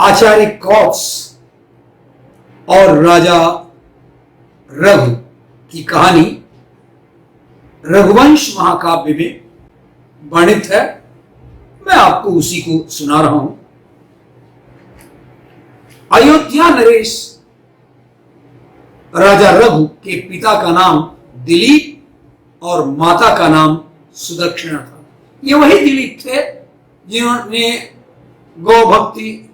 आचार्य कौत्स और राजा रघु की कहानी रघुवंश महाकाव्य में वर्णित है। मैं आपको उसी को सुना रहा हूं। अयोध्या नरेश राजा रघु के पिता का नाम दिलीप और माता का नाम सुदक्षिणा था। ये वही दिलीप थे जिन्होंने गौ भक्ति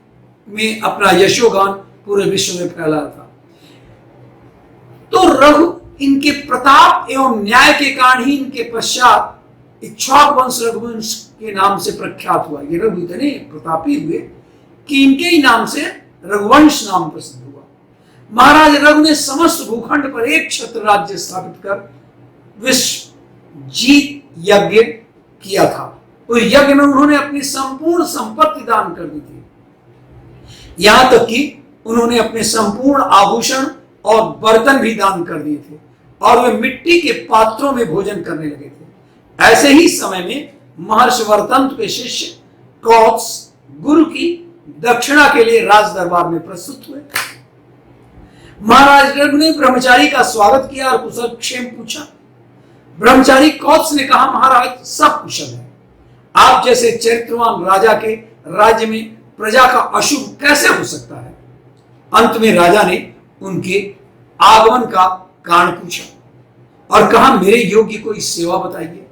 में अपना यशोगान पूरे विश्व में फैलाया था। तो रघु इनके प्रताप एवं न्याय के कारण ही इनके पश्चात इक्ष्वाक वंश रघुवंश के नाम से प्रख्यात हुआ। ये रघु इतने प्रतापी हुए कि इनके ही नाम से रघुवंश नाम प्रसिद्ध हुआ। महाराज रघु ने समस्त भूखंड पर एक छत्र राज्य स्थापित कर विश्व जीत यज्ञ किया था। उस यज्ञ में उन्होंने अपनी संपूर्ण संपत्ति दान कर दी थी। यहां तक कि उन्होंने अपने संपूर्ण आभूषण और बर्तन भी दान कर दिए थे और वे मिट्टी के पात्रों में भोजन करने लगे थे। ऐसे ही समय में महर्षि वर्तंत के शिष्य कौत्स गुरु की दक्षिणा के लिए राज दरबार में प्रस्तुत हुए। महाराज रघु ने ब्रह्मचारी का स्वागत किया और कुशल क्षेम पूछा। ब्रह्मचारी कौत्स ने कहा, महाराज सब कुशल है। आप जैसे चरित्रवान राजा के राज्य में प्रजा का अशुभ कैसे हो सकता है। अंत में राजा ने उनके आगमन का कारण पूछा और कहा, मेरे योग्य कोई सेवा बताइए।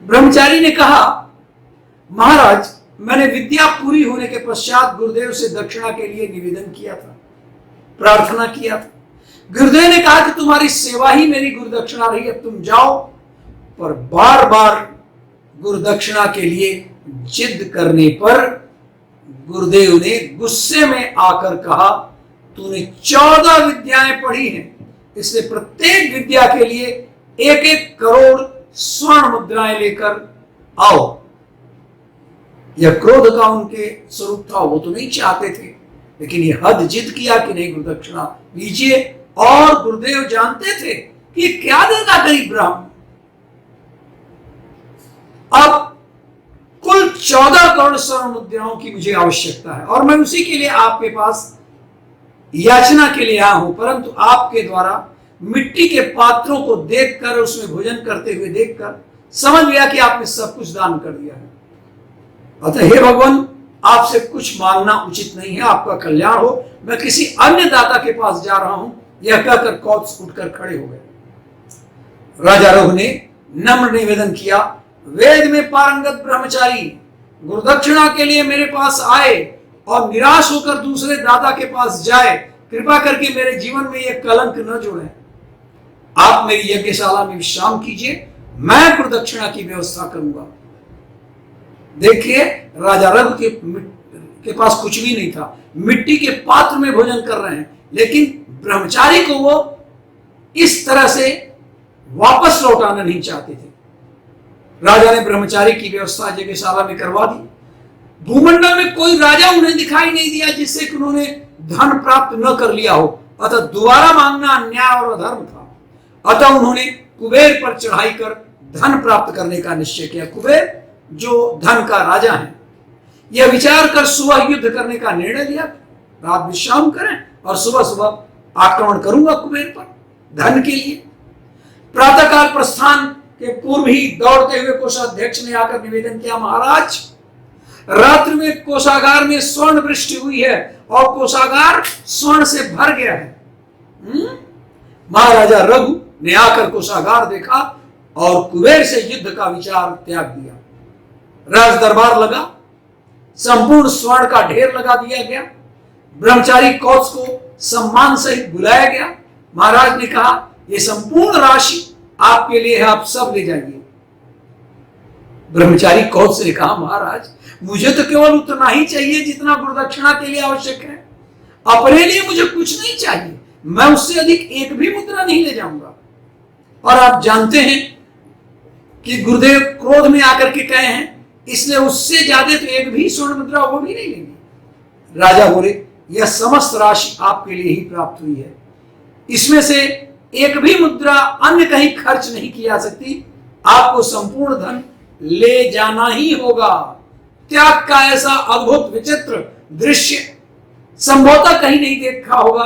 ब्रह्मचारी ने कहा, महाराज मैंने विद्या पूरी होने के पश्चात गुरुदेव से दक्षिणा के लिए निवेदन किया था, प्रार्थना किया था। गुरुदेव ने कहा कि तुम्हारी सेवा ही मेरी गुरुदक्षिणा रही, अब तुम जाओ। पर बार बार गुरुदक्षिणा के लिए जिद करने पर गुरुदेव ने गुस्से में आकर कहा, तूने 14 विद्याएं पढ़ी हैं, इसलिए प्रत्येक विद्या के लिए 1-1 करोड़ स्वर्ण मुद्राएं लेकर आओ। यह क्रोध का उनके स्वरूप था। वो तो नहीं चाहते थे, लेकिन ये हद जिद किया कि नहीं गुरुदक्षिणा लीजिए। और गुरुदेव जानते थे कि क्या देगा गरीब ब्राह्मण। अब कुल 14 करोड़ स्वर्ण मुद्राओं की मुझे आवश्यकता है और मैं उसी के लिए आपके पास याचना के लिए आया हूं। परंतु आपके द्वारा मिट्टी के पात्रों को देखकर, उसमें भोजन करते हुए देखकर समझ गया कि आपने सब कुछ दान कर दिया है। अतः हे भगवान, आपसे कुछ मांगना उचित नहीं है। आपका कल्याण हो। मैं किसी अन्य दाता के पास जा रहा हूं। यह कहकर कौत्स उठकर खड़े हो गए। राजा रघु ने नम्र निवेदन किया, वेद में पारंगत ब्रह्मचारी गुरुदक्षिणा के लिए मेरे पास आए और निराश होकर दूसरे दाता के पास जाए, कृपा करके मेरे जीवन में यह कलंक न जोड़ें। आप मेरी यज्ञशाला में विश्राम कीजिए, मैं गुरुदक्षिणा की व्यवस्था करूंगा। देखिए, राजा रघु के पास कुछ भी नहीं था, मिट्टी के पात्र में भोजन कर रहे हैं, लेकिन ब्रह्मचारी को वो इस तरह से वापस लौटाना नहीं चाहते थे। राजा ने ब्रह्मचारी की व्यवस्था यज्ञशाला में करवा दी। भूमंडल में कोई राजा उन्हें दिखाई नहीं दिया जिससे कि उन्होंने धन प्राप्त न कर लिया हो। अतः दोबारा मांगना अन्याय और अधर्म था। अतः उन्होंने कुबेर पर चढ़ाई कर धन प्राप्त करने का निश्चय किया। कुबेर जो धन का राजा है, यह विचार कर सुबह युद्ध करने का निर्णय लिया। रात विश्राम करें और सुबह सुबह आक्रमण करूंगा कुबेर पर धन के लिए। प्रातःकाल प्रस्थान के पूर्व ही दौड़ते हुए कोषाध्यक्ष ने आकर निवेदन किया, महाराज रात्रि में कोषागार में स्वर्ण वृष्टि हुई है और कोषागार स्वर्ण से भर गया है। महाराजा रघु ने आकर कोषागार देखा और कुबेर से युद्ध का विचार त्याग दिया। राज दरबार लगा, संपूर्ण स्वर्ण का ढेर लगा दिया गया। ब्रह्मचारी कौत्स को सम्मान सहित बुलाया गया। महाराज ने कहा, यह संपूर्ण राशि आपके लिए है, आप सब ले जाइए। ब्रह्मचारी कौत्स ने कहा, महाराज मुझे तो केवल उतना ही चाहिए जितना गुरुदक्षिणा के लिए आवश्यक है। अपने लिए मुझे कुछ नहीं चाहिए। मैं उससे अधिक एक भी मुद्रा नहीं ले जाऊंगा। और आप जानते हैं कि गुरुदेव क्रोध में आकर के कहे हैं, इसलिए उससे ज्यादा तो एक भी स्वर्ण मुद्रा वो भी नहीं लेंगे। राजा बोले, यह समस्त राशि आपके लिए ही प्राप्त हुई है, इसमें से एक भी मुद्रा अन्य कहीं खर्च नहीं की जा सकती। आपको संपूर्ण धन ले जाना ही होगा। त्याग का ऐसा अद्भुत विचित्र दृश्य संभवतः कहीं नहीं देखा होगा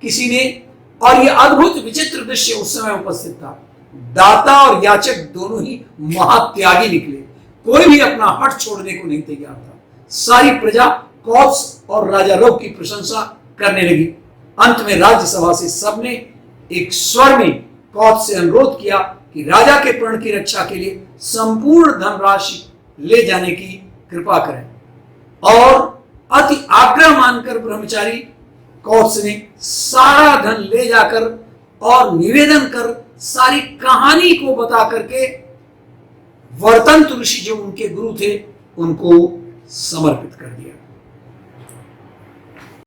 किसी ने। और यह अद्भुत विचित्र दृश्य उस समय उपस्थित था। दाता और याचक दोनों ही महात्यागी निकले। कोई भी अपना हट छोड़ने को नहीं तैयार था। सारी प्रजा कौत्स और राजा रव की प्रशंसा करने लगी। अंत में राज्यसभा से सबने एक स्वर में कौत्स से अनुरोध किया कि राजा के प्राण की रक्षा के लिए संपूर्ण धनराशि ले जाने की कृपा करें। और अति आग्रह मानकर ब्रह्मचारी कौत्स ने सारा धन ले जाकर और निवेदन कर सारी कहानी को बता करके वर्तंत ऋषि जो उनके गुरु थे उनको समर्पित कर दिया।